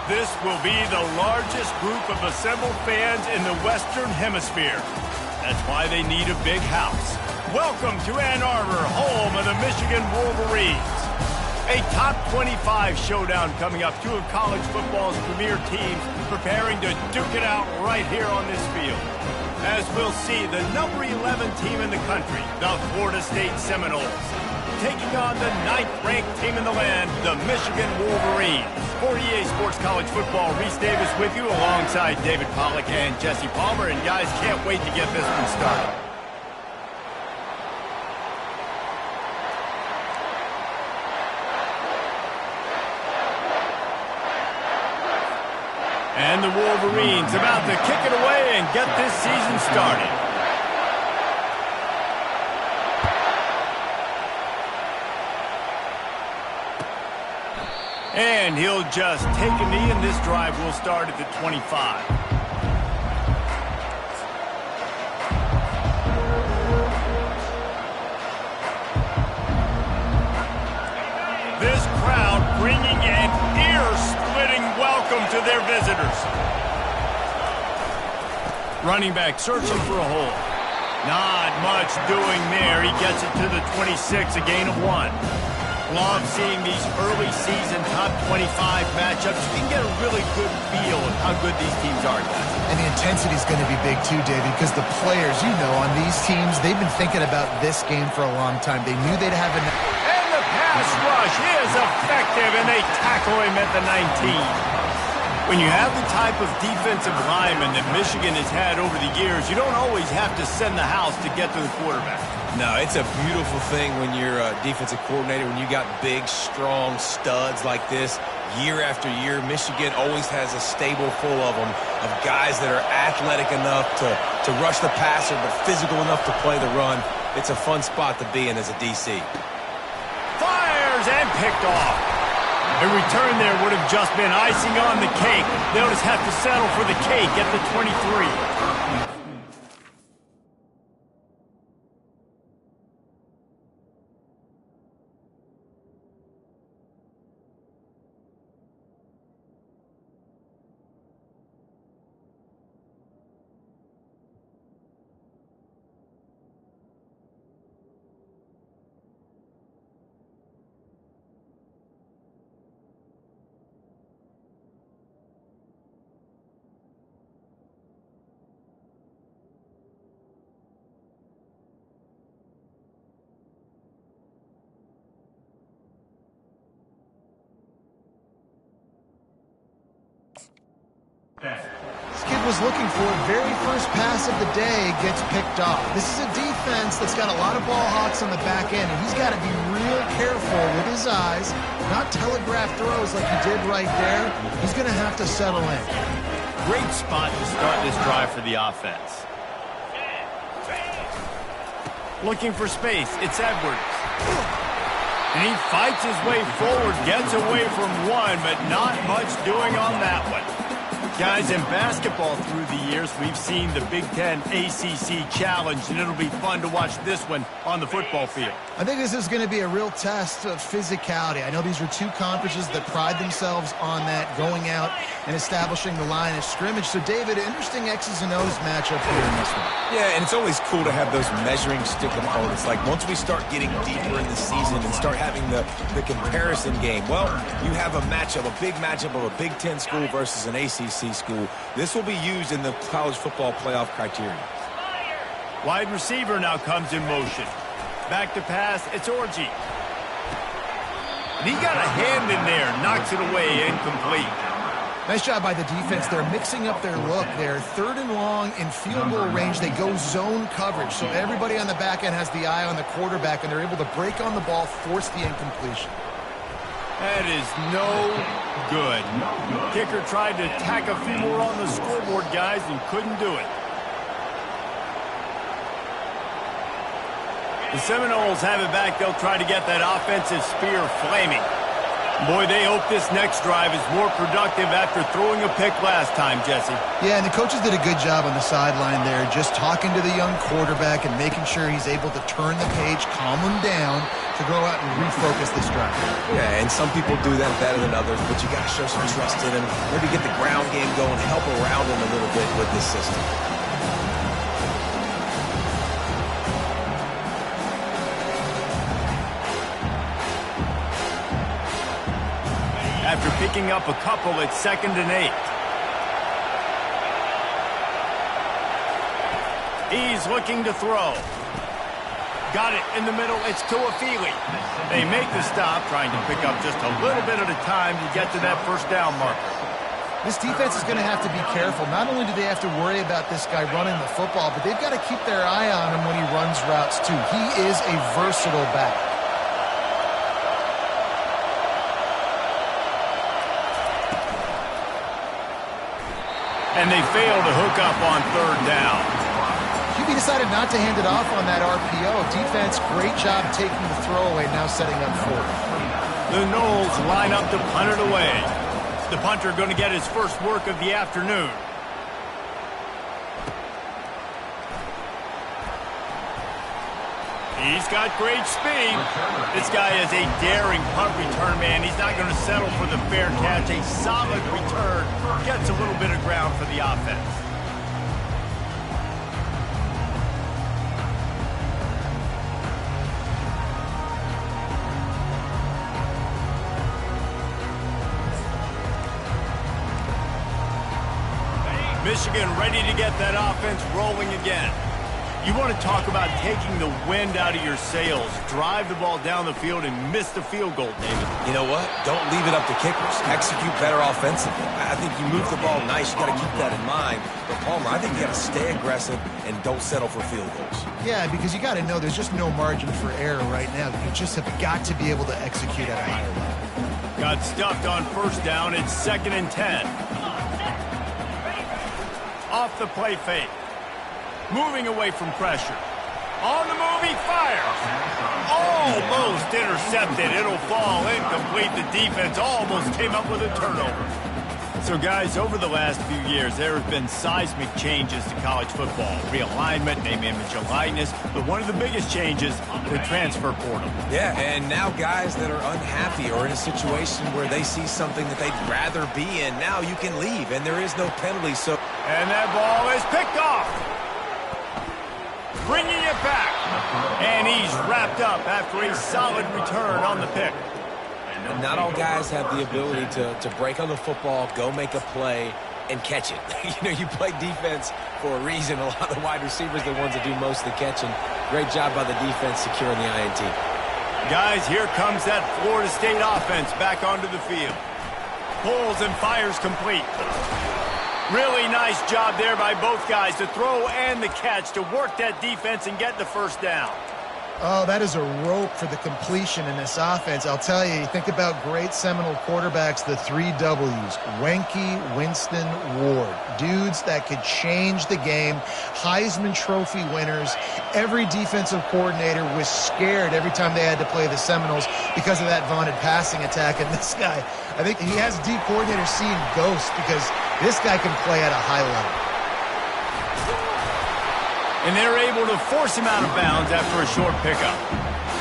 This will be the largest group of assembled fans in the Western Hemisphere. That's why they need a big house. Welcome to Ann Arbor, home of the Michigan Wolverines. A top 25 showdown coming up. Two of college football's premier teams preparing to duke it out right here on this field. As we'll see, the number 11 team in the country, the Florida State Seminoles, taking on the 9th-ranked team in the land, the Michigan Wolverines. For EA Sports College Football, Reese Davis with you alongside David Pollack and Jesse Palmer. And guys, can't wait to get this one started. And the Wolverines about to kick it away and get this season started. And he'll just take a knee, and this drive will start at the 25. This crowd bringing an ear-splitting welcome to their visitors. Running back searching for a hole. Not much doing there. He gets it to the 26, a gain of 1. Love seeing these early season top 25 matchups. You can get a really good feel of how good these teams are, guys. And the intensity is going to be big too, David, because the players, you know, on these teams, they've been thinking about this game for a long time. They knew they'd have And the pass rush is effective, and they tackle him at the 19. When you have the type of defensive lineman that Michigan has had over the years, you don't always have to send the house to get to the quarterback. No, it's a beautiful thing when you're a defensive coordinator, when you got big, strong studs like this. Year after year, Michigan always has a stable full of them, of guys that are athletic enough to rush the passer, but physical enough to play the run. It's a fun spot to be in as a DC. Fires and picked off. A return there would have just been icing on the cake. They'll just have to settle for the cake at the 23. This kid was looking for it. Very first pass of the day gets picked off. This is a defense that's got a lot of ball hawks on the back end, and he's got to be real careful with his eyes, not telegraph throws like he did right there. He's going to have to settle in. Great spot to start this drive for the offense. Looking for space. It's Edwards. And he fights his way forward, gets away from one, but not much doing on that one. Guys, in basketball through the years, we've seen the Big Ten ACC Challenge, and it'll be fun to watch this one on the football field. I think this is going to be a real test of physicality. I know these are two conferences that pride themselves on that, going out and establishing the line of scrimmage. So, David, interesting X's and O's matchup here in this one. Yeah, and it's always cool to have those measuring stick opponents. Like, once we start getting deeper in the season and start having the comparison game, well, you have a matchup, a big matchup of a Big Ten school versus an ACC school. This will be used in the college football playoff criteria. Wide receiver now comes in motion. Back to pass, it's Orji. And he got a hand in there, knocks it away, incomplete. Nice job by the defense. They're mixing up their look. They're third and long in field goal range. They go zone coverage. So everybody on the back end has the eye on the quarterback, and they're able to break on the ball, force the incompletion. That is no good. Kicker tried to tack a few more on the scoreboard, guys, and couldn't do it. The Seminoles have it back. They'll try to get that offensive spear flaming. Boy, they hope this next drive is more productive after throwing a pick last time, Jesse. Yeah, and the coaches did a good job on the sideline there, just talking to the young quarterback and making sure he's able to turn the page, calm him down, to go out and refocus this drive. Yeah, and some people do that better than others, but you got to show some trust in him. Maybe get the ground game going, help around him a little bit with this system. After picking up a couple, it's 2nd and 8. He's looking to throw. Got it in the middle. It's Tuafili. They make the stop, trying to pick up just a little bit at a time to get to that first down marker. This defense is going to have to be careful. Not only do they have to worry about this guy running the football, but they've got to keep their eye on him when he runs routes too. He is a versatile back. And they fail to hook up on 3rd down. QB decided not to hand it off on that RPO. Defense, great job taking the throwaway, now setting up 4th. The Knowles line up to punt it away. The punter going to get his first work of the afternoon. He's got great speed. This guy is a daring punt return man. He's not going to settle for the fair catch. A solid return. Gets a little bit of ground for the offense. Michigan ready to get that offense rolling again. You want to talk about taking the wind out of your sails. Drive the ball down the field and miss the field goal, David. You know what? Don't leave it up to kickers. Execute better offensively. I think you move the ball nice. You got to keep that in mind. But Palmer, I think you got to stay aggressive and don't settle for field goals. Yeah, because you got to know there's just no margin for error right now. You just have got to be able to execute at a higher level. Got stuffed on 1st down. It's 2nd and 10. Off the play fake. Moving away from pressure. On the move, he fires. Almost intercepted. It'll fall incomplete. The defense almost came up with a turnover. So, guys, over the last few years, there have been seismic changes to college football. Realignment, name, image, and likeness. But one of the biggest changes, the transfer portal. Yeah, and now guys that are unhappy or in a situation where they see something that they'd rather be in, now you can leave, and there is no penalty. So, and that ball is picked off. Bringing it back. And he's wrapped up after a solid return on the pick. And not all guys have the ability to break on the football, go make a play, and catch it. You know, you play defense for a reason. A lot of the wide receivers are the ones that do most of the catching. Great job by the defense securing the INT. Guys, here comes that Florida State offense back onto the field. Pulls and fires complete. Really nice job there by both guys to throw and the catch to work that defense and get the first down. Oh, that is a rope for the completion in this offense. I'll tell you, think about great Seminole quarterbacks, the 3 W's. Wenke, Winston, Ward. Dudes that could change the game. Heisman Trophy winners. Every defensive coordinator was scared every time they had to play the Seminoles because of that vaunted passing attack. And this guy, I think he has D coordinators seeing ghosts because this guy can play at a high level. And they're able to force him out of bounds after a short pickup.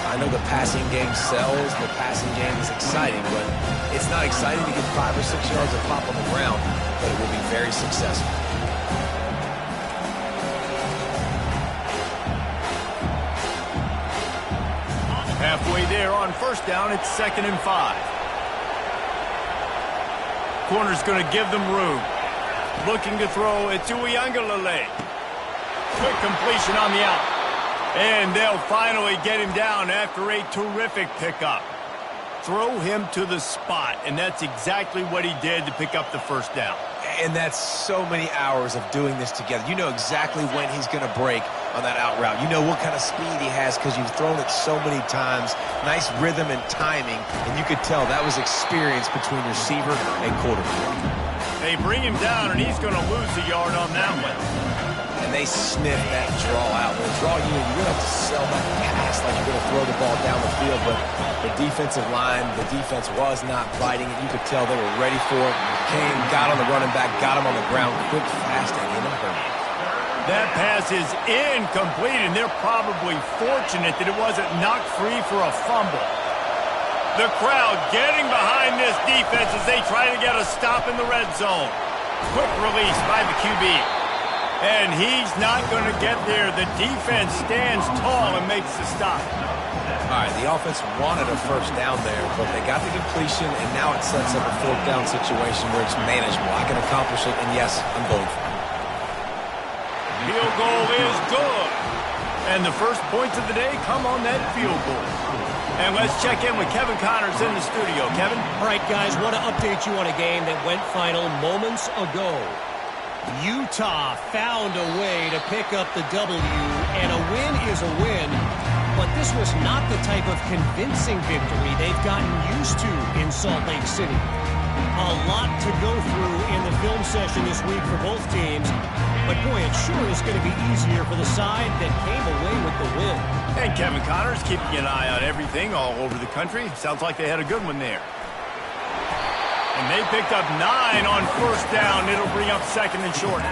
I know the passing game sells, the passing game is exciting, but it's not exciting to get 5 or 6 yards of pop on the ground, but it will be very successful. Halfway there on 1st down, it's 2nd and 5. Corner's going to give them room. Looking to throw it to Uiagalelei. Quick completion on the out. And they'll finally get him down after a terrific pickup. Throw him to the spot, and that's exactly what he did to pick up the first down. And that's so many hours of doing this together. You know exactly when he's going to break on that out route. You know what kind of speed he has because you've thrown it so many times. Nice rhythm and timing, and you could tell that was experience between receiver and quarterback. They bring him down, and he's going to lose a yard on that one. And they sniff that draw out. With a draw unit, you're going to have to sell that pass like you're going to throw the ball down the field. But the defensive line, the defense was not biting it. You could tell they were ready for it. Came, got on the running back, got him on the ground quick, fast, and in a hurry. That pass is incomplete, and they're probably fortunate that it wasn't knocked free for a fumble. The crowd getting behind this defense as they try to get a stop in the red zone. Quick release by the QB. And he's not going to get there. The defense stands tall and makes the stop. All right, the offense wanted a first down there, but they got the completion, and now it sets up a fourth down situation where it's manageable. I can accomplish it, and yes, I'm going for it. Field goal is good. And the first points of the day come on that field goal. And let's check in with Kevin Connors in the studio. Kevin? All right, guys, want to update you on a game that went final moments ago. Utah found a way to pick up the W, and a win is a win. But this was not the type of convincing victory they've gotten used to in Salt Lake City. A lot to go through in the film session this week for both teams. But, boy, it sure is going to be easier for the side that came away with the win. And Kevin Connors keeping an eye on everything all over the country. Sounds like they had a good one there. And they picked up 9 on first down. It'll bring up second and short.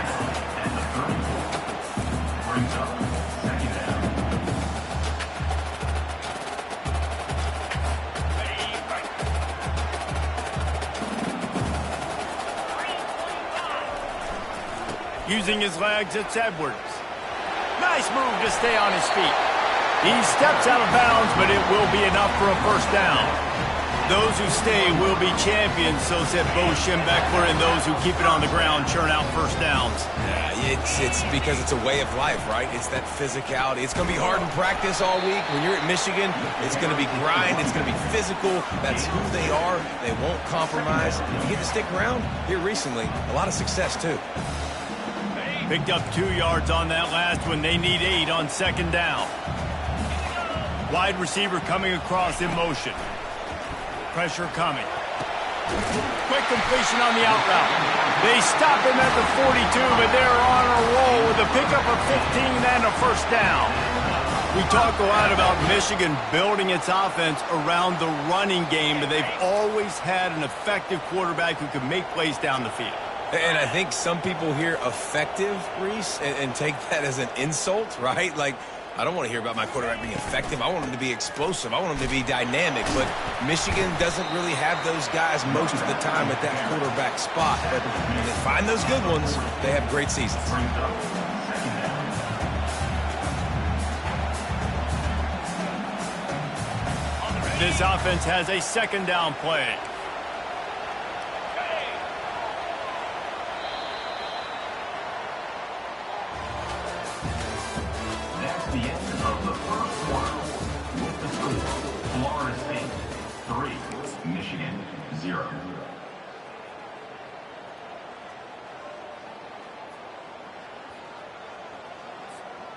Using his legs, it's Edwards. Nice move to stay on his feet. He steps out of bounds, but it will be enough for a first down. Those who stay will be champions, so said Bo Schembechler, and those who keep it on the ground churn out first downs. Yeah, it's because it's a way of life, right? It's that physicality. It's going to be hard in practice all week. When you're at Michigan, it's going to be grind. It's going to be physical. That's who they are. They won't compromise. If you get to stick around here recently, a lot of success, too. Picked up 2 yards on that last one. They need 8 on second down. Wide receiver coming across in motion. Pressure coming. Quick completion on the out route. They stop him at the 42, but they're on a roll with a pickup of 15 and a first down. We talk a lot about Michigan building its offense around the running game, but they've always had an effective quarterback who can make plays down the field. And I think some people hear effective, Reese, and take that as an insult, right? Like, I don't want to hear about my quarterback being effective. I want him to be explosive. I want him to be dynamic. But Michigan doesn't really have those guys most of the time at that quarterback spot. But when they find those good ones, they have great seasons. This offense has a second down play. The end of the first quarter with the score, Florida State 3, Michigan 0.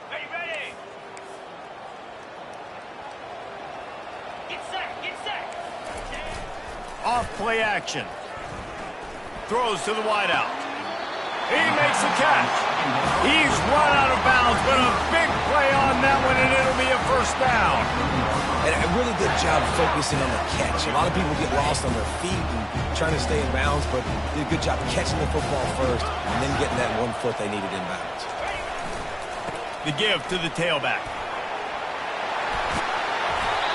Hey, ready? Get set. Off play action. Throws to the wideout. He makes the catch. He's run out of bounds, but a big play on that one, and it'll be a first down. And a really good job focusing on the catch. A lot of people get lost on their feet and trying to stay in bounds, but did a good job catching the football first and then getting that 1 foot they needed in bounds. The give to the tailback.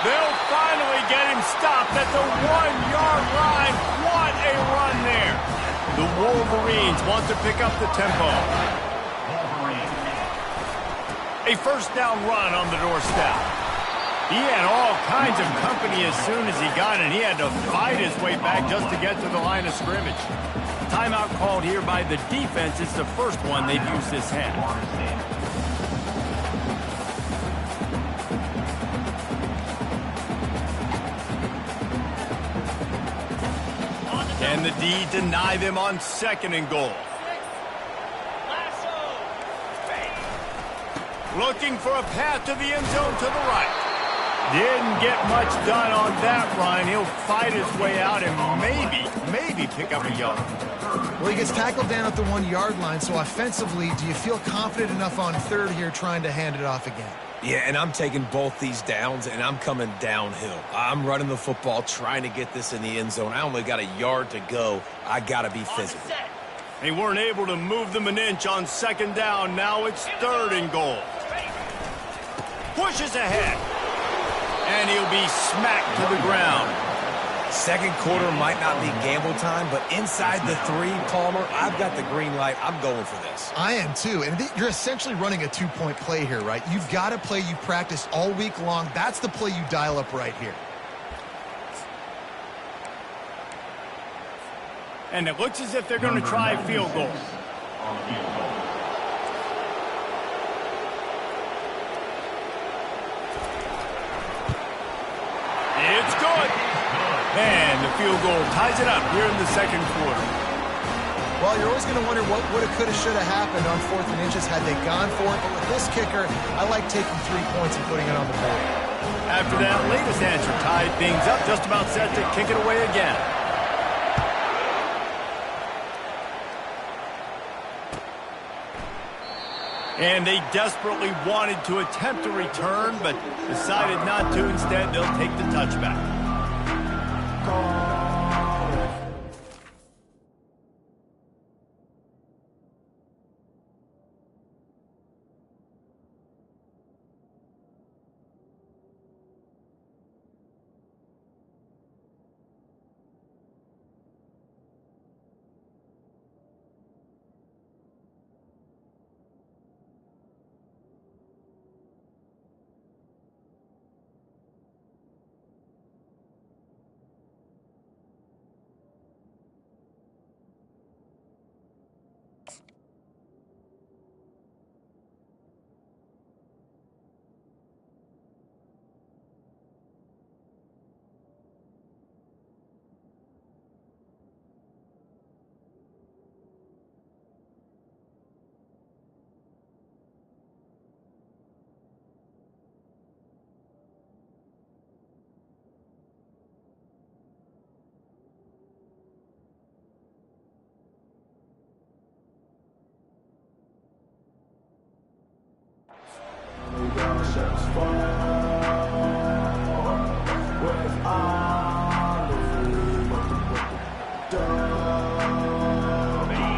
They'll finally get him stopped at the 1-yard line. What a run there. The Wolverines want to pick up the tempo. A first down run on the doorstep. He had all kinds of company as soon as he got it. He had to fight his way back just to get to the line of scrimmage. Timeout called here by the defense. It's the first one they've used this half. Can the D deny them on second and goal? Looking for a path to the end zone to the right. Didn't get much done on that run. He'll fight his way out and maybe pick up a yard. Well, he gets tackled down at the 1-yard line, so offensively, do you feel confident enough on third here trying to hand it off again? Yeah, and I'm taking both these downs, and I'm coming downhill. I'm running the football, trying to get this in the end zone. I only got a yard to go. I got to be physical. They weren't able to move them an inch on second down. Now it's 3rd and goal. Pushes ahead. And he'll be smacked to the ground. Second quarter might not be gamble time, but inside the 3, Palmer, I've got the green light. I'm going for this. I am too. And you're essentially running a 2-point play here, right? You've got a play you practiced all week long. That's the play you dial up right here. And it looks as if they're going to try a field goal. It's good. And the field goal ties it up here in the second quarter. Well, you're always going to wonder what woulda, coulda, shoulda happened on 4th and inches had they gone for it. But with this kicker, I like taking 3 points and putting it on the board. After that latest answer tied things up, just about set to kick it away again. And they desperately wanted to attempt a return, but decided not to. Instead, they'll take the touchback.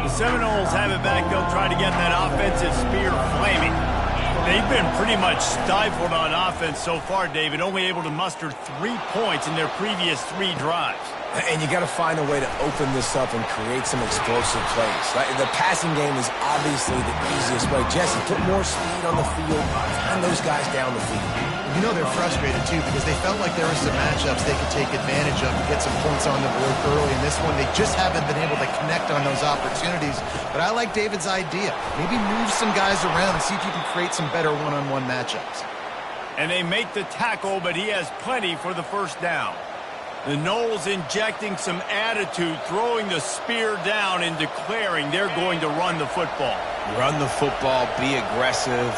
The Seminoles have it back. They'll try to get that offensive spear flaming. They've been pretty much stifled on offense so far, David, only able to muster 3 points in their previous 3 drives. And you got to find a way to open this up and create some explosive plays. Right? The passing game is obviously the easiest way. Jesse, put more speed on the field. Find those guys down the field. You know they're frustrated, too, because they felt like there were some matchups they could take advantage of and get some points on the board early. In this one, they just haven't been able to connect on those opportunities. But I like David's idea. Maybe move some guys around and see if you can create some better one-on-one matchups. And they make the tackle, but he has plenty for the first down. The Noles injecting some attitude, throwing the spear down and declaring they're going to run the football. Run the football, be aggressive.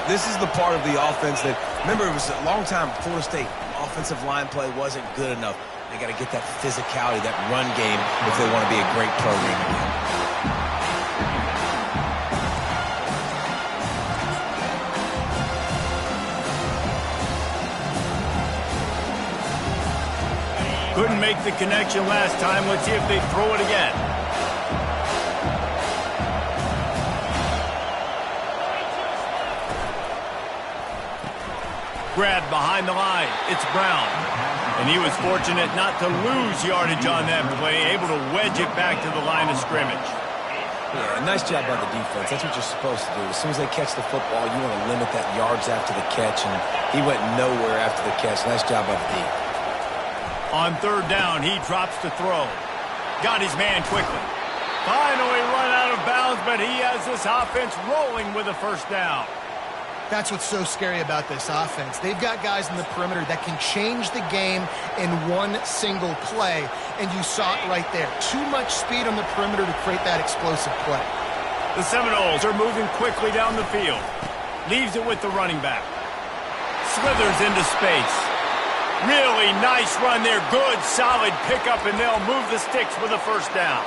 This is the part of the offense that, remember, it was a long time Florida State offensive line play wasn't good enough. They got to get that physicality, that run game if they want to be a great program again. Couldn't make the connection last time. Let's see if they throw it again. Grabbed behind the line. It's Brown. And he was fortunate not to lose yardage on that play, able to wedge it back to the line of scrimmage. Yeah, nice job by the defense. That's what you're supposed to do. As soon as they catch the football, you want to limit that yards after the catch, and he went nowhere after the catch. Nice job by the D. On third down, he drops to throw. Got his man quickly. Finally run out of bounds, but he has this offense rolling with a first down. That's what's so scary about this offense. They've got guys in the perimeter that can change the game in one single play, and you saw it right there. Too much speed on the perimeter to create that explosive play. The Seminoles are moving quickly down the field. Leaves it with the running back. Slithers into space. Really nice run there. Good, solid pickup, and they'll move the sticks with a first down.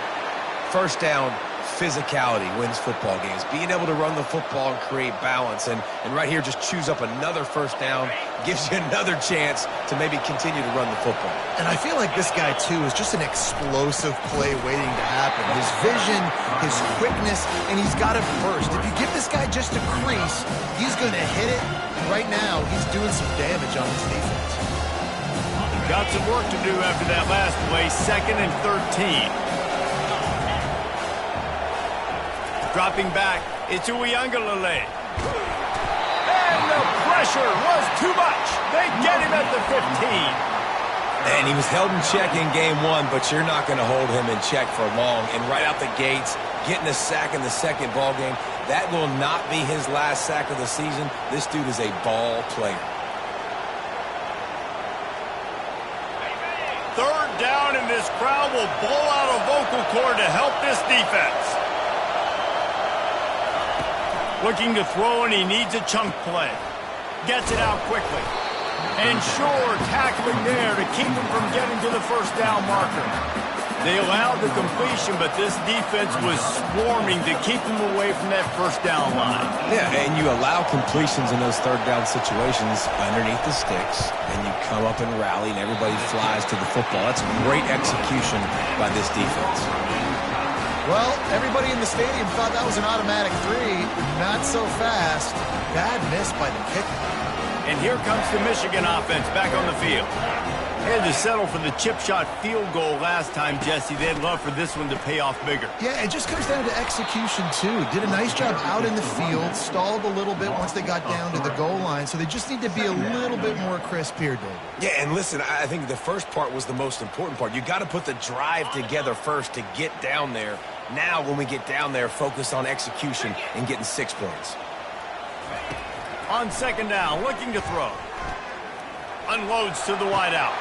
First down, physicality wins football games. Being able to run the football and create balance. And right here, just choose up another first down. Gives you another chance to maybe continue to run the football. And I feel like this guy, too, is just an explosive play waiting to happen. His vision, his quickness, and he's got it first. If you give this guy just a crease, he's going to hit it. Right now, he's doing some damage on his defense. Got some work to do after that last play, 2nd and 13. Dropping back, it's Uiagalelei. And the pressure was too much. They get him at the 15. And he was held in check in game 1, but you're not going to hold him in check for long. And right out the gates, getting a sack in the second ball game, that will not be his last sack of the season. This dude is a ball player. 3rd down, and this crowd will blow out a vocal cord to help this defense. Looking to throw, and he needs a chunk play. Gets it out quickly. And sure, tackling there to keep him from getting to the first down marker. They allowed the completion, but this defense was swarming to keep them away from that first down line. Yeah, and you allow completions in those 3rd down situations underneath the sticks, and you come up and rally, and everybody flies to the football. That's great execution by this defense. Well, everybody in the stadium thought that was an automatic 3. Not so fast. Bad miss by the kicker. And here comes the Michigan offense back on the field. They had to settle for the chip shot field goal last time, Jesse. They'd love for this one to pay off bigger. Yeah, it just comes down to execution, too. Did a nice job out in the field, stalled a little bit once they got down to the goal line, so they just need to be a little bit more crisp here, David. Yeah, and listen, I think the first part was the most important part. You got to put the drive together first to get down there. Now, when we get down there, focus on execution and getting 6 points. On 2nd down, looking to throw. Unloads to the wideout.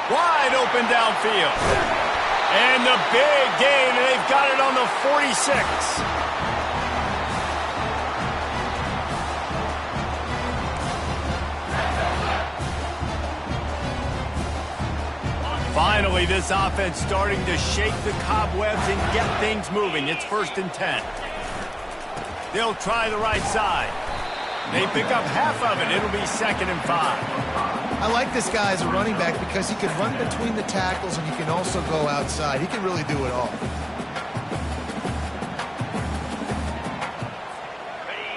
Wide open downfield. And the big gain, and they've got it on the 46. Finally, this offense starting to shake the cobwebs and get things moving. It's 1st and 10. They'll try the right side. They pick up half of it. It'll be 2nd and 5. I like this guy as a running back because he can run between the tackles and he can also go outside. He can really do it all.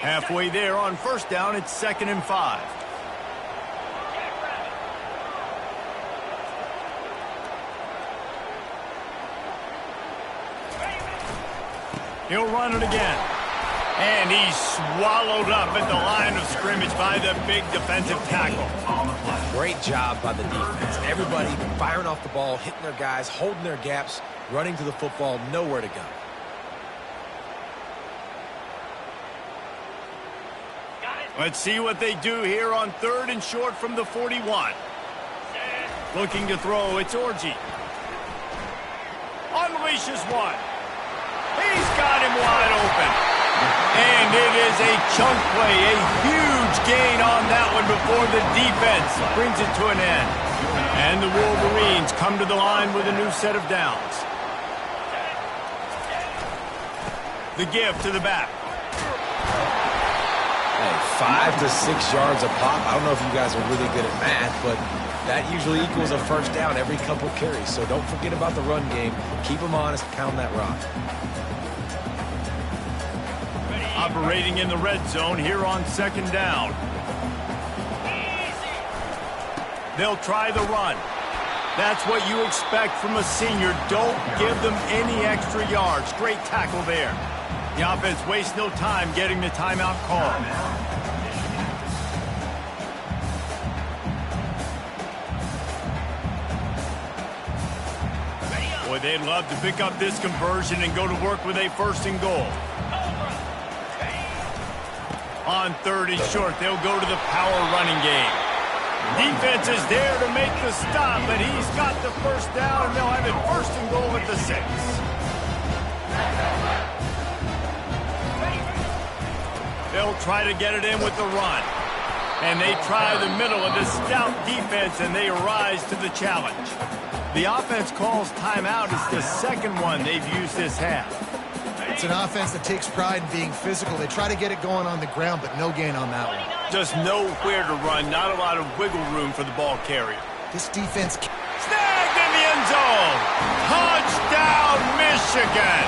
Halfway there on 1st down, it's 2nd and 5. He'll run it again. And he's swallowed up at the line of scrimmage by the big defensive tackle. Great job by the defense. Everybody firing off the ball, hitting their guys, holding their gaps, running to the football, nowhere to go. Let's see what they do here on 3rd and short from the 41. Looking to throw, it's Orji. Unleashes one. He's got him wide open. And it is a chunk play, a huge gain on that one before the defense brings it to an end. And the Wolverines come to the line with a new set of downs. The give to the back. Hey, 5 to 6 yards a pop. I don't know if you guys are really good at math, but that usually equals a first down every couple carries. So don't forget about the run game. Keep them honest, pound that rock. Operating in the red zone here on 2nd down. They'll try the run. That's what you expect from a senior. Don't give them any extra yards. Great tackle there. The offense wastes no time getting the timeout call. Boy, they'd love to pick up this conversion and go to work with a 1st and goal. On 3rd and short, they'll go to the power running game. Defense is there to make the stop, but he's got the first down, and they'll have it 1st and goal at the 6. They'll try to get it in with the run. And they try the middle of the stout defense, and they rise to the challenge. The offense calls timeout. It's the 2nd one they've used this half. It's an offense that takes pride in being physical. They try to get it going on the ground, but no gain on that one. Just nowhere to run, not a lot of wiggle room for the ball carrier. This defense... Snagged in the end zone! Touchdown, Michigan!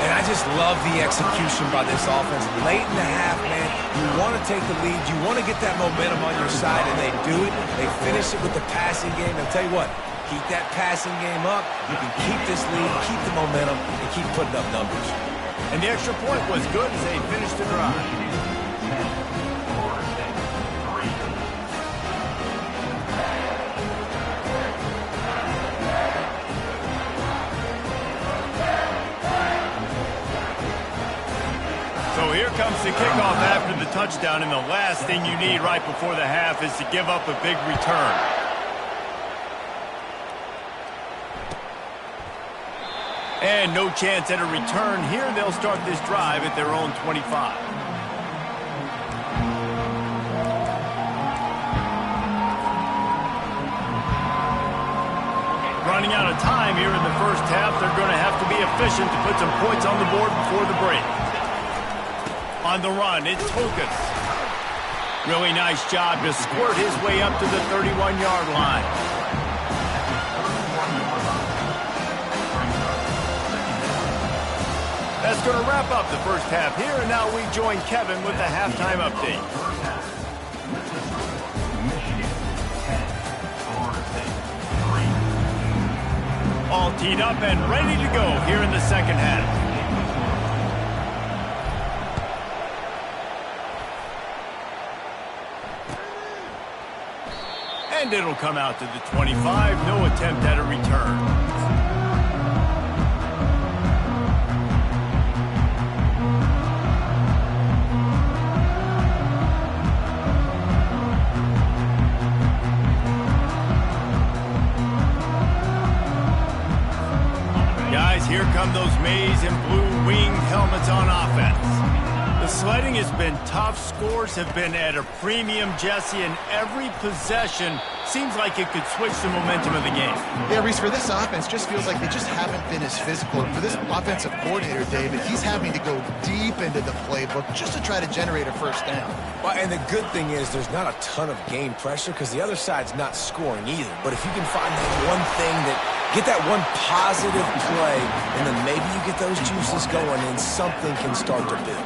And I just love the execution by this offense. Late in the half, man, you want to take the lead. You want to get that momentum on your side, and they do it. They finish it with the passing game. I'll tell you what, keep that passing game up. You can keep this lead, keep the momentum, and keep putting up numbers. And the extra point was good as they finished the drive. So here comes the kickoff after the touchdown, and the last thing you need right before the half is to give up a big return. And no chance at a return here. They'll start this drive at their own 25. Running out of time here in the first half. They're going to have to be efficient to put some points on the board before the break. On the run, it's Hocus. Really nice job to squirt his way up to the 31-yard line. That's going to wrap up the first half here, and now we join Kevin with the halftime update. All teed up and ready to go here in the second half. And it'll come out to the 25. No attempt at a return. Guys, here come those maize and blue winged helmets on offense. The sledding has been tough. Scores have been at a premium, Jesse, and every possession seems like it could switch the momentum of the game. Yeah, Reese, for this offense, just feels like they just haven't been as physical. And for this offensive coordinator, David, he's having to go deep into the playbook just to try to generate a first down. Well, and the good thing is there's not a ton of game pressure because the other side's not scoring either. But if you can find that one thing that get that one positive play, and then maybe you get those juices going and something can start to build.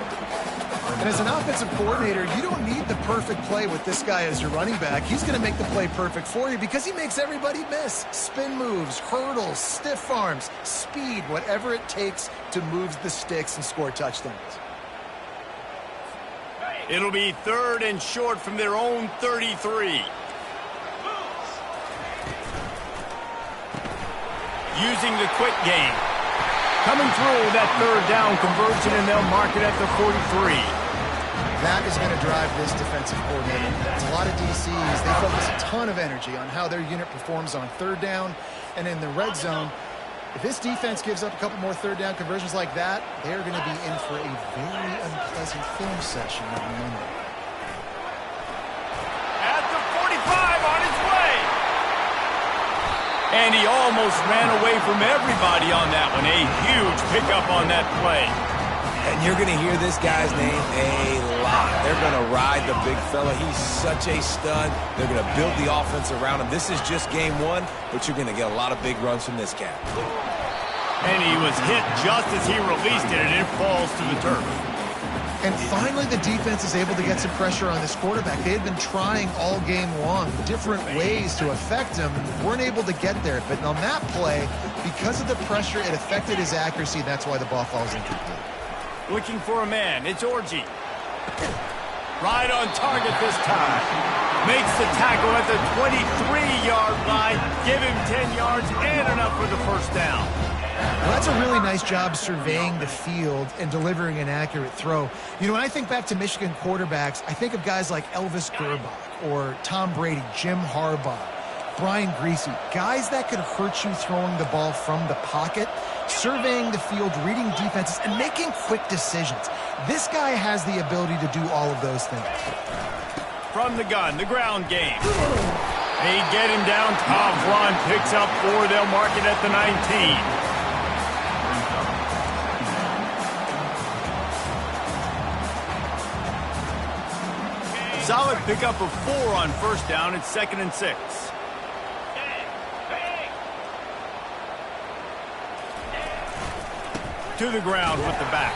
And as an offensive coordinator, you don't need the perfect play with this guy as your running back. He's going to make the play perfect for you because he makes everybody miss. Spin moves, hurdles, stiff arms, speed, whatever it takes to move the sticks and score touchdowns. It'll be 3rd and short from their own 33. Using the quick game. Coming through that 3rd down conversion, and they'll mark it at the 43. That is going to drive this defensive coordinator. It's a lot of DCs. They focus a ton of energy on how their unit performs on 3rd down and in the red zone. If this defense gives up a couple more 3rd down conversions like that, they're going to be in for a very unpleasant film session on Monday. At the 45 on his way. And he almost ran away from everybody on that one. A huge pickup on that play. And you're going to hear this guy's name a lot. They're going to ride the big fella. He's such a stud. They're going to build the offense around him. This is just game 1, but you're going to get a lot of big runs from this guy. And he was hit just as he released it, and it falls to the turf. And finally, the defense is able to get some pressure on this quarterback. They had been trying all game long different ways to affect him and weren't able to get there. But on that play, because of the pressure, it affected his accuracy. That's why the ball falls incomplete. Looking for a man. It's Orji. Right on target this time. Makes the tackle at the 23-yard line. Give him 10 yards and enough for the first down. Well, that's a really nice job surveying the field and delivering an accurate throw. You know, when I think back to Michigan quarterbacks, I think of guys like Elvis Gerbach or Tom Brady, Jim Harbaugh, Brian Griese, guys that could hurt you throwing the ball from the pocket, surveying the field, reading defenses, and making quick decisions. This guy has the ability to do all of those things. From the gun, the ground game. They get him down. Tom Braun picks up 4. They'll mark it at the 19. solid pickup of 4 on first down and 2nd and 6. To the ground with the back.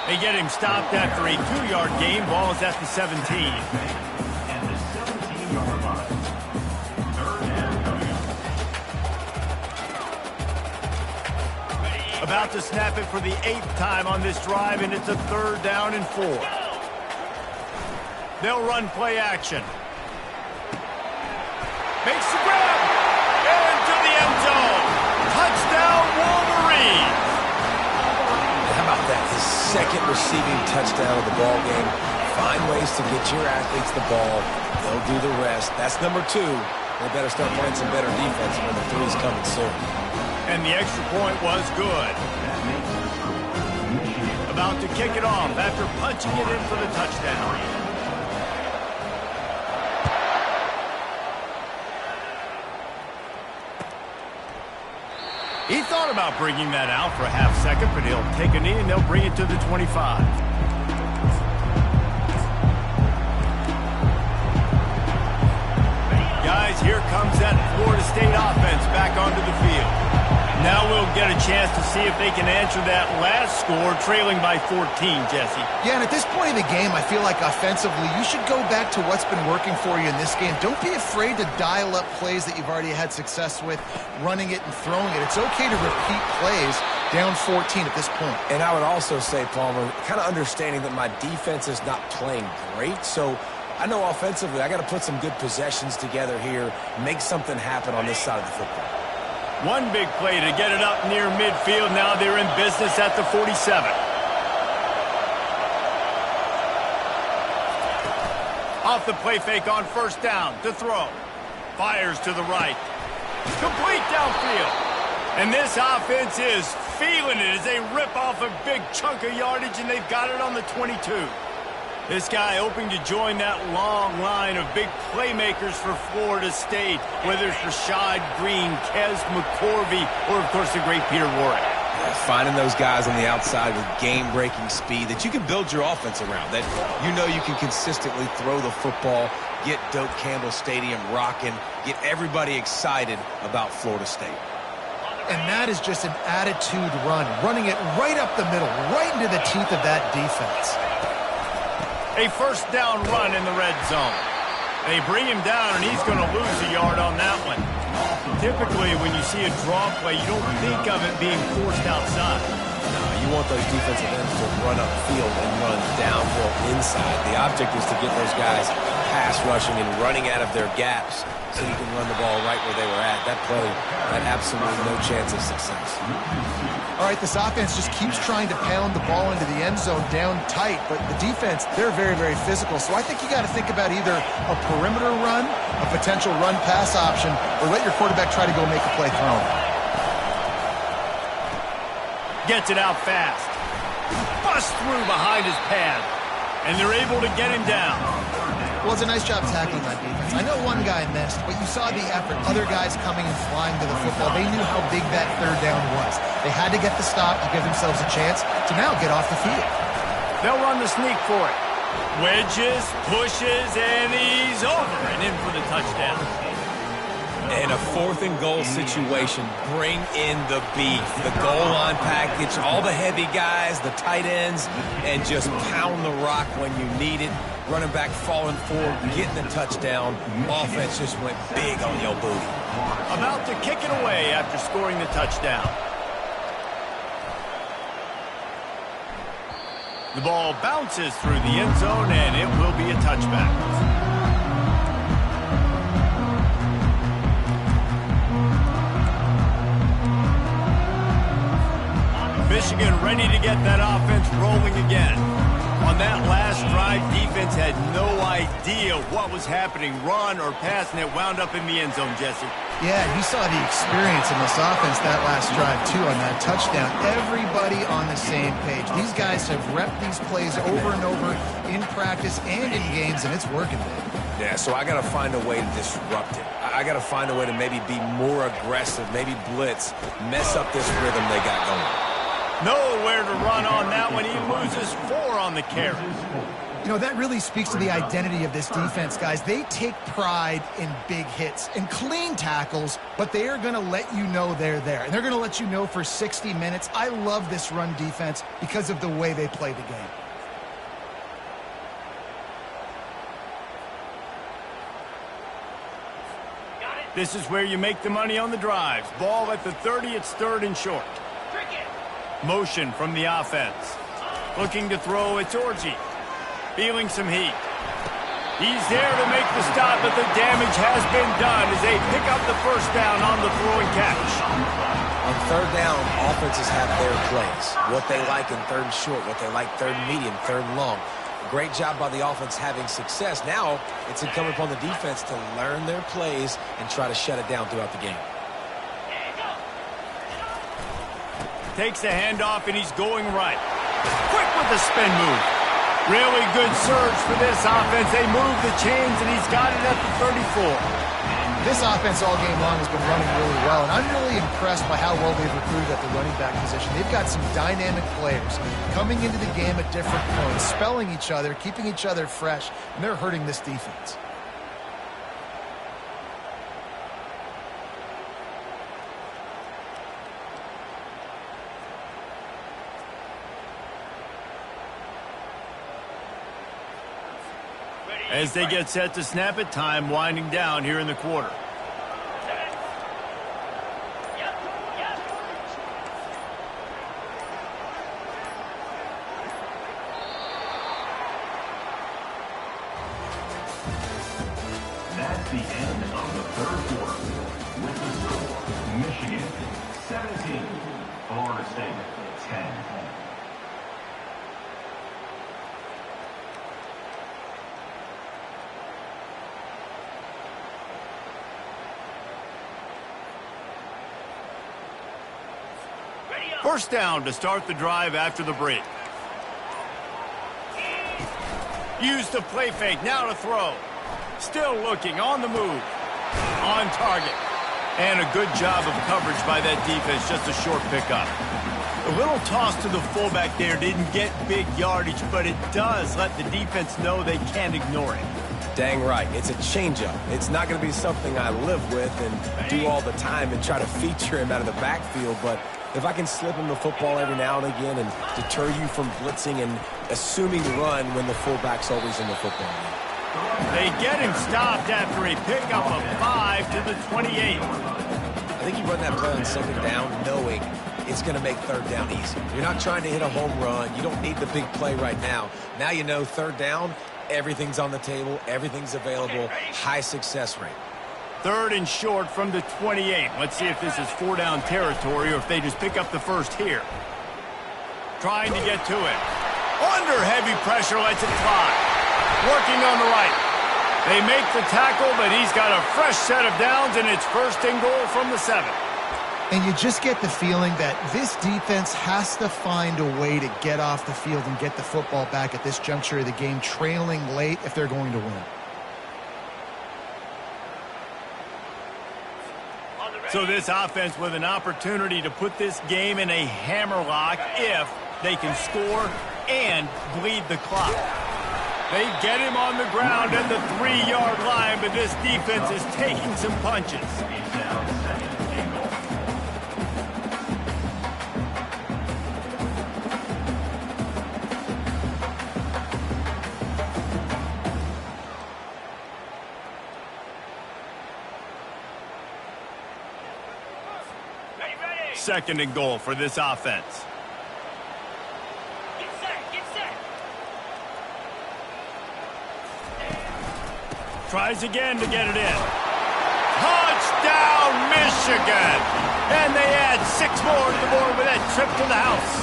They get him stopped after a 2-yard gain. Ball is at the 17. And the 17-yard line. 3rd and 2. About to snap it for the 8th time on this drive, and it's a 3rd down and 4. They'll run play action. Makes the grab. Into the end zone. Touchdown, Wolverines. How about that? His 2nd receiving touchdown of the ball game. Find ways to get your athletes the ball. They'll do the rest. That's number 2. They better start playing some better defense when the 3's coming soon. And the extra point was good. About to kick it off after punching it in for the touchdown. He thought about bringing that out for a half second, but he'll take a knee and they'll bring it to the 25. Guys, here comes that Florida State offense back onto the field. Now we'll get a chance to see if they can answer that last score, trailing by 14, Jesse. Yeah, and at this point in the game, I feel like offensively, you should go back to what's been working for you in this game. Don't be afraid to dial up plays that you've already had success with, running it and throwing it. It's okay to repeat plays down 14 at this point. And I would also say, Palmer, kind of understanding that my defense is not playing great, so I know offensively I got to put some good possessions together here, make something happen on this side of the football. One big play to get it up near midfield. Now they're in business at the 47. Off the play fake on first down to throw. Fires to the right. Complete downfield. And this offense is feeling it as they rip off a big chunk of yardage, and they've got it on the 22. This guy hoping to join that long line of big playmakers for Florida State, whether it's Rashad Green, Kez McCorvey, or, of course, the great Peter Warrick. Yeah, finding those guys on the outside with game-breaking speed that you can build your offense around, that you know you can consistently throw the football, get Doak Campbell Stadium rocking, get everybody excited about Florida State. And that is just an attitude run, running it right up the middle, right into the teeth of that defense. A first down run in the red zone. They bring him down, and he's going to lose a yard on that one. Typically, when you see a draw play, you don't think of it being forced outside. No, you want those defensive ends to run upfield and run downhill inside. The object is to get those guys pass rushing and running out of their gaps so you can run the ball right where they were at. That play had absolutely no chance of success. All right, this offense just keeps trying to pound the ball into the end zone down tight, but the defense, they're very, very physical. So I think you got to think about either a perimeter run, a potential run-pass option, or let your quarterback try to go make a play throwing. Gets it out fast. Busts through behind his pad, and they're able to get him down. Well, it's a nice job tackling that defense. I know one guy missed, but you saw the effort. Other guys coming and flying to the football. They knew how big that third down was. They had to get the stop to give themselves a chance to now get off the field. They'll run the sneak for it. Wedges, pushes, and he's over and in for the touchdown. In a 4th and goal situation, bring in the beef, the goal line package, all the heavy guys, the tight ends, and just pound the rock when you need it. Running back falling forward, getting the touchdown. Offense just went big on your booty. About to kick it away after scoring the touchdown. The ball bounces through the end zone, and it will be a touchback. Michigan ready to get that offense rolling again. On that last drive, defense had no idea what was happening, run or pass, and it wound up in the end zone, Jesse. Yeah, you saw the experience in this offense that last drive, too, on that touchdown. Everybody on the same page. These guys have repped these plays over and over in practice and in games, and it's working. Yeah, so I got to find a way to disrupt it. I got to find a way to maybe be more aggressive, maybe blitz, mess up this rhythm they got going. Nowhere to run on that one. He loses 4 on the carry. You know, that really speaks to the identity of this defense, guys. They take pride in big hits and clean tackles, but they are going to let you know they're there. And they're going to let you know for 60 minutes. I love this run defense because of the way they play the game. This is where you make the money on the drives. Ball at the 30, it's 3rd and short. Motion from the offense. Looking to throw, it's Orji. Feeling some heat. He's there to make the stop, but the damage has been done as they pick up the first down on the throw and catch. On 3rd down, offenses have their plays. What they like in 3rd and short, what they like 3rd and medium, 3rd and long. Great job by the offense having success. Now it's incumbent upon the defense to learn their plays and try to shut it down throughout the game. Takes the handoff, and he's going right. Quick with the spin move. Really good surge for this offense. They move the chains, and he's got it at the 34. This offense all game long has been running really well, and I'm really impressed by how well they've recruited at the running back position. They've got some dynamic players coming into the game at different points, spelling each other, keeping each other fresh, and they're hurting this defense. As they get set to snap it, time winding down here in the quarter. That's the end of the 3rd quarter. With the score, Michigan 17, Florida State 10. First down to start the drive after the break. Use the play fake, now to throw. Still looking, on the move. On target. And a good job of coverage by that defense, just a short pickup. A little toss to the fullback there, didn't get big yardage, but it does let the defense know they can't ignore it. Dang right. It's a changeup. It's not going to be something I live with and do all the time and try to feature him out of the backfield, but if I can slip him the football every now and again and deter you from blitzing and assuming run when the fullback's always in the football game. They get him stopped after a pickup of 5 to the 28. I think you run that play on 2nd down knowing it's going to make 3rd down easy. You're not trying to hit a home run. You don't need the big play right now. Now you know 3rd down, everything's on the table, everything's available, high success rate. 3rd and short from the 28. Let's see if this is 4-down territory or if they just pick up the first here. Trying to get to it. Under heavy pressure, lets it fly. Working on the right. They make the tackle, but he's got a fresh set of downs, and it's 1st and goal from the 7. And you just get the feeling that this defense has to find a way to get off the field and get the football back at this juncture of the game, trailing late if they're going to win. So this offense with an opportunity to put this game in a hammerlock if they can score and bleed the clock. They get him on the ground at the 3-yard line, but this defense is taking some punches. Second and goal for this offense. Get set. Tries again to get it in. Touchdown, Michigan! And they add 6 more to the board with that trip to the house.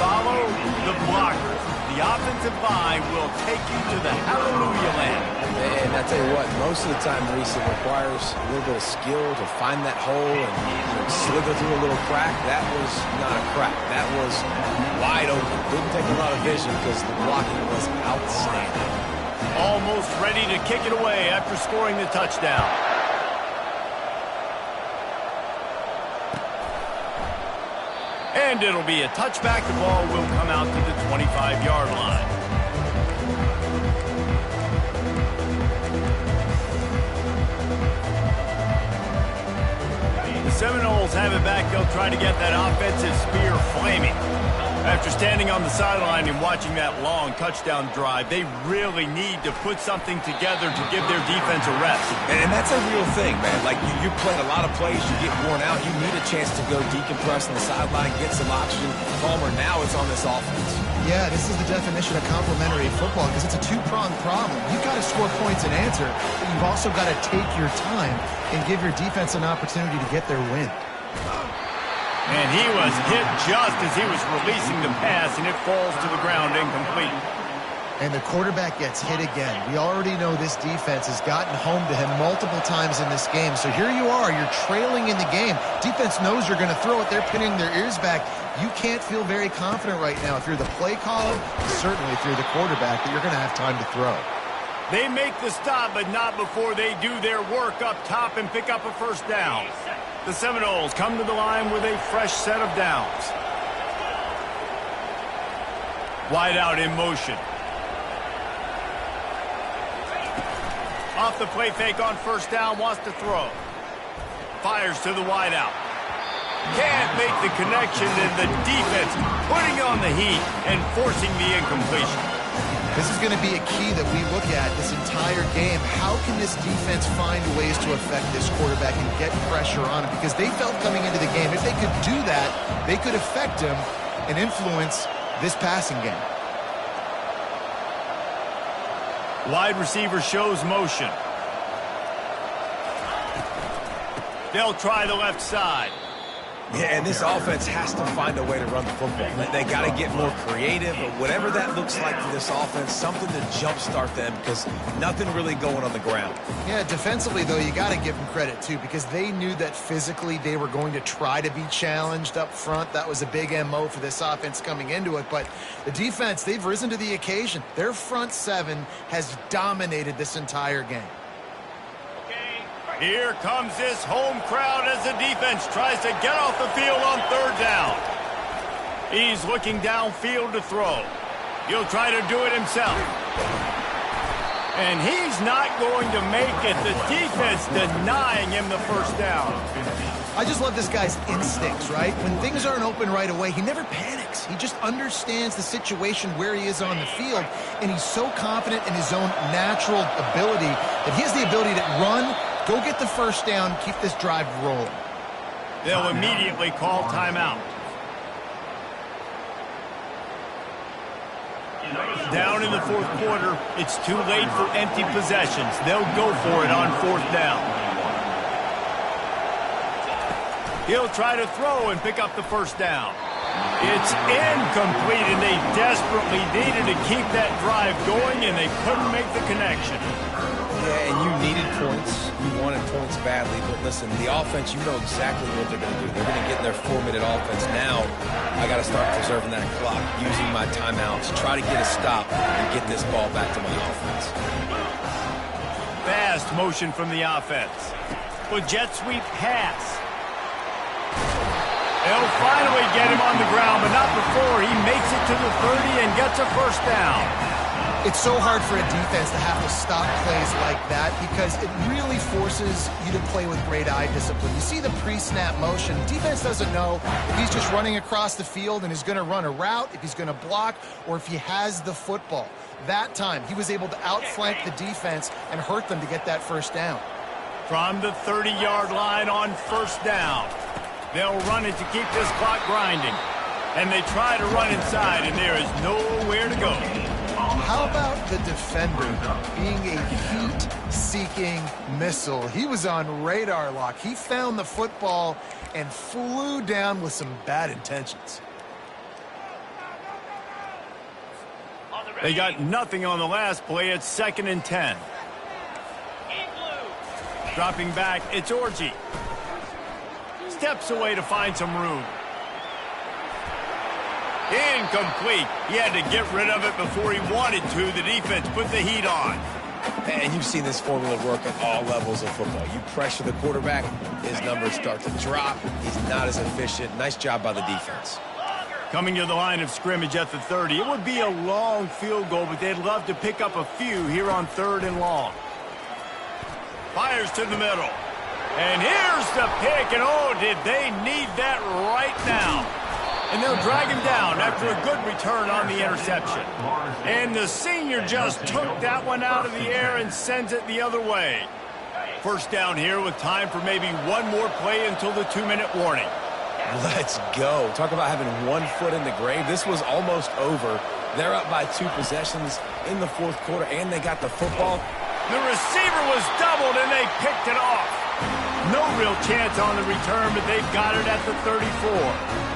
Follow the blockers. The offensive line will take you to the hallelujah land. And I tell you what, most of the time, Reese, it requires a little bit of skill to find that hole and slither through a little crack. That was not a crack. That was wide open. Didn't take a lot of vision because the blocking was outstanding. Almost ready to kick it away after scoring the touchdown. And it'll be a touchback. The ball will come out to the 25-yard line. Seminoles have it back. They'll try to get that offensive spear flaming. After standing on the sideline and watching that long touchdown drive, they really need to put something together to give their defense a rest. And that's a real thing, man. Like, you played a lot of plays, you get worn out, you need a chance to go decompress on the sideline, get some oxygen. Palmer now is on this offense. Yeah, this is the definition of complementary football because it's a two-pronged problem. You've got to score points and answer, but you've also got to take your time and give your defense an opportunity to get their win. And he was hit just as he was releasing the pass, and it falls to the ground incomplete. And the quarterback gets hit again. We already know this defense has gotten home to him multiple times in this game. So here you are, you're trailing in the game. Defense knows you're going to throw it. They're pinning their ears back. You can't feel very confident right now if you're the play caller, certainly if you're the quarterback, that you're going to have time to throw. They make the stop, but not before they do their work up top and pick up a first down. The Seminoles come to the line with a fresh set of downs. Wide out in motion. Off the play fake on first down, wants to throw. Fires to the wide out. Can't make the connection, and the defense putting on the heat and forcing the incompletion. This is going to be a key that we look at this entire game. How can this defense find ways to affect this quarterback and get pressure on him? Because they felt coming into the game, if they could do that, they could affect him and influence this passing game. Wide receiver shows motion. They'll try the left side. Yeah, and this offense has to find a way to run the football. They got to get more creative, or whatever that looks like for this offense, something to jumpstart them, because nothing really going on the ground. Yeah, defensively, though, you got to give them credit, too, because they knew that physically they were going to try to be challenged up front. That was a big MO for this offense coming into it. But the defense, they've risen to the occasion. Their front seven has dominated this entire game. Here comes this home crowd as the defense tries to get off the field on third down. He's looking downfield to throw. He'll try to do it himself. And he's not going to make it. The defense denying him the first down. I just love this guy's instincts, right? When things aren't open right away, he never panics. He just understands the situation where he is on the field, and he's so confident in his own natural ability that he has the ability to run, go get the first down, keep this drive rolling. They'll immediately call timeout. Down in the fourth quarter, it's too late for empty possessions. They'll go for it on fourth down. He'll try to throw and pick up the first down. It's incomplete, and they desperately needed to keep that drive going, and they couldn't make the connection. Yeah, and you needed points. You wanted points badly. But listen, the offense, you know exactly what they're going to do. They're going to get in their 4-minute offense. Now, I got to start preserving that clock, using my timeouts, try to get a stop, and get this ball back to my offense. Fast motion from the offense. With jet sweep pass. They'll finally get him on the ground, but not before he makes it to the 30 and gets a first down. It's so hard for a defense to have to stop plays like that because it really forces you to play with great eye discipline. You see the pre-snap motion. Defense doesn't know if he's just running across the field and is going to run a route, if he's going to block, or if he has the football. That time, he was able to outflank the defense and hurt them to get that first down. From the 30-yard line on first down, they'll run it to keep this clock grinding. And they try to run inside, and there is nowhere to go. How about the defender being a heat-seeking missile? He was on radar lock. He found the football and flew down with some bad intentions. They got nothing on the last play. It's 2nd and 10. Dropping back, it's Orji. Steps away to find some room. Incomplete. He had to get rid of it before he wanted to. The defense put the heat on. And you've seen this formula work at all levels of football. You pressure the quarterback, his numbers start to drop. He's not as efficient. Nice job by the defense. Coming to the line of scrimmage at the 30. It would be a long field goal, but they'd love to pick up a few here on 3rd and long. Fires to the middle. And here's the pick, and oh, did they need that right now. And they'll drag him down after a good return on the interception. And the senior just took that one out of the air and sends it the other way. First down here with time for maybe one more play until the 2-minute warning. Let's go. Talk about having one foot in the grave. This was almost over. They're up by 2 possessions in the fourth quarter, and they got the football. The receiver was doubled, and they picked it off. No real chance on the return, but they've got it at the 34.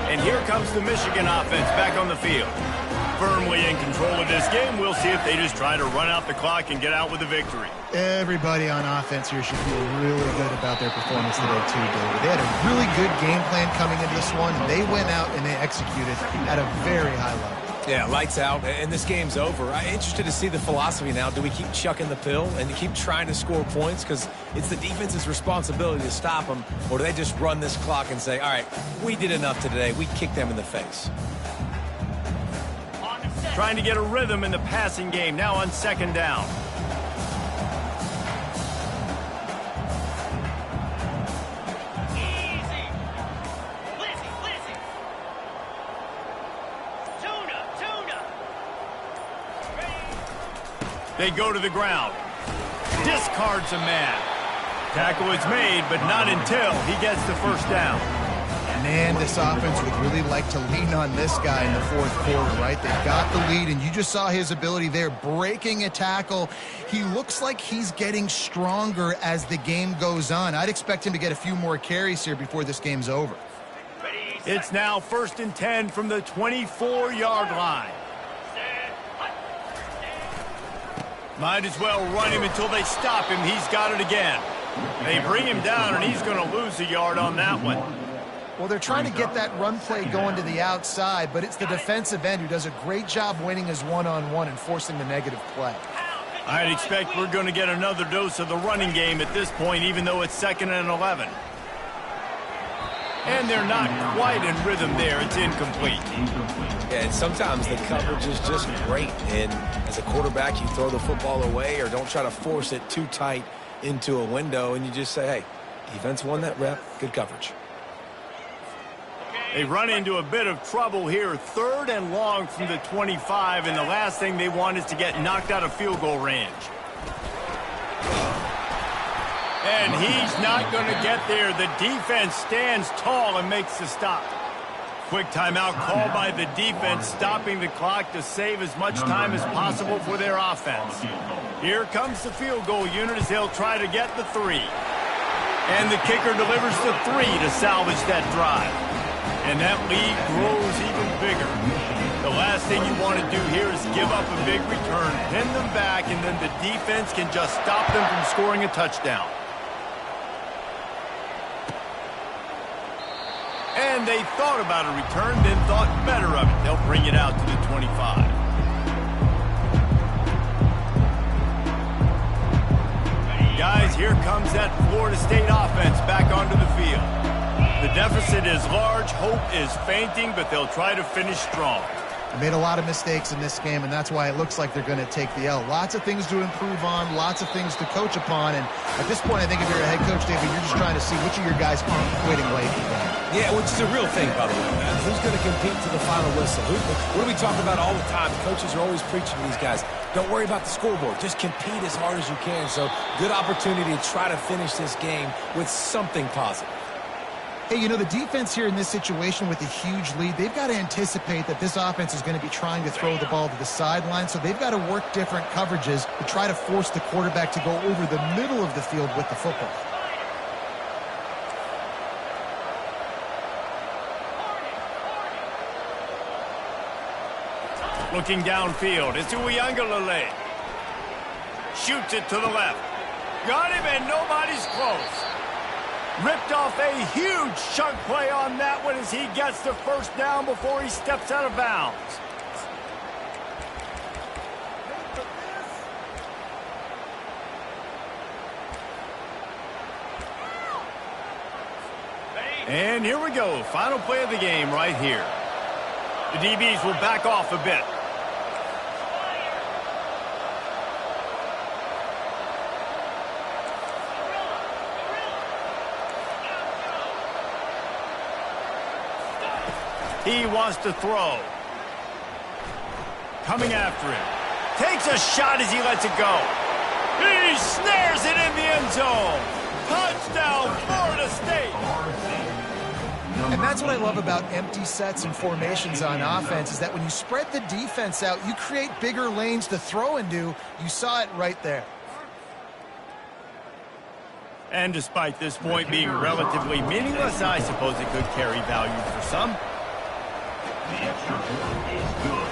And here comes the Michigan offense back on the field. Firmly in control of this game. We'll see if they just try to run out the clock and get out with a victory. Everybody on offense here should feel really good about their performance today, too, David. They had a really good game plan coming into this one. They went out and they executed at a very high level. Yeah, lights out, and this game's over. I'm interested to see the philosophy now. Do we keep chucking the pill and keep trying to score points because it's the defense's responsibility to stop them, or do they just run this clock and say, all right, we did enough today. We kicked them in the face. Trying to get a rhythm in the passing game now on second down. They go to the ground. Discards a man. Tackle is made, but not until he gets the first down. Man, this offense would really like to lean on this guy in the fourth quarter, right? They've got the lead, and you just saw his ability there, breaking a tackle. He looks like he's getting stronger as the game goes on. I'd expect him to get a few more carries here before this game's over. It's now 1st and 10 from the 24-yard line. Might as well run him until they stop him. He's got it again. They bring him down, and he's going to lose a yard on that one. Well, they're trying to get that run play going to the outside, but it's the defensive end who does a great job winning his one-on-one and forcing the negative play. I'd expect we're going to get another dose of the running game at this point, even though it's 2nd and 11. And they're not quite in rhythm there. It's incomplete. Yeah, and sometimes the coverage is just great. And as a quarterback, you throw the football away or don't try to force it too tight into a window, and you just say, hey, defense won that rep. Good coverage. They run into a bit of trouble here. 3rd and long from the 25, and the last thing they want is to get knocked out of field goal range. And he's not going to get there. The defense stands tall and makes the stop. Quick timeout called by the defense, stopping the clock to save as much time as possible for their offense. Here comes the field goal unit as they'll try to get the 3. And the kicker delivers the 3 to salvage that drive. And that lead grows even bigger. The last thing you want to do here is give up a big return, pin them back, and then the defense can just stop them from scoring a touchdown. And they thought about a return, then thought better of it. They'll bring it out to the 25. Guys, here comes that Florida State offense back onto the field. The deficit is large, hope is fainting, but they'll try to finish strong. They made a lot of mistakes in this game, and that's why it looks like they're going to take the L. Lots of things to improve on, lots of things to coach upon, and at this point, I think if you're a head coach, David, you're just trying to see which of your guys aren't quitting late in the game. Yeah, which is a real thing, by the way, man. Who's going to compete to the final whistle? What do we talk about all the time? Coaches are always preaching to these guys. Don't worry about the scoreboard. Just compete as hard as you can. So, good opportunity to try to finish this game with something positive. Hey, you know, the defense here in this situation with a huge lead, they've got to anticipate that this offense is going to be trying to throw the ball to the sideline, so they've got to work different coverages to try to force the quarterback to go over the middle of the field with the football. Looking downfield, it's Uiagalelei. Shoots it to the left. Got him, and nobody's close. Ripped off a huge chunk play on that one as he gets the first down before he steps out of bounds. And here we go. Final play of the game right here. The DBs will back off a bit. He wants to throw. Coming after him. Takes a shot as he lets it go. He snares it in the end zone. Touchdown, Florida State. And that's what I love about empty sets and formations on offense, is that when you spread the defense out, you create bigger lanes to throw into. You saw it right there. And despite this point being relatively meaningless, I suppose it could carry value for some. The extra point is good.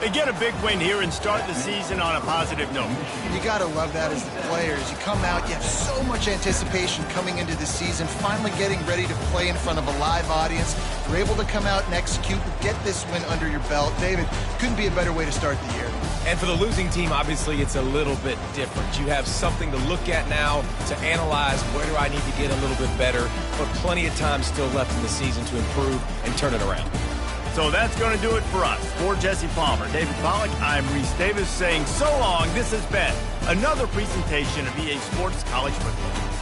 They get a big win here and start the season on a positive note. You got to love that as the players. You come out, you have so much anticipation coming into the season, finally getting ready to play in front of a live audience. You're able to come out and execute and get this win under your belt. David, couldn't be a better way to start the year. And for the losing team, obviously, it's a little bit different. You have something to look at now to analyze where do I need to get a little bit better, but plenty of time still left in the season to improve and turn it around. So that's going to do it for us. For Jesse Palmer, David Pollack, I'm Reese Davis saying so long. This has been another presentation of EA Sports College Football.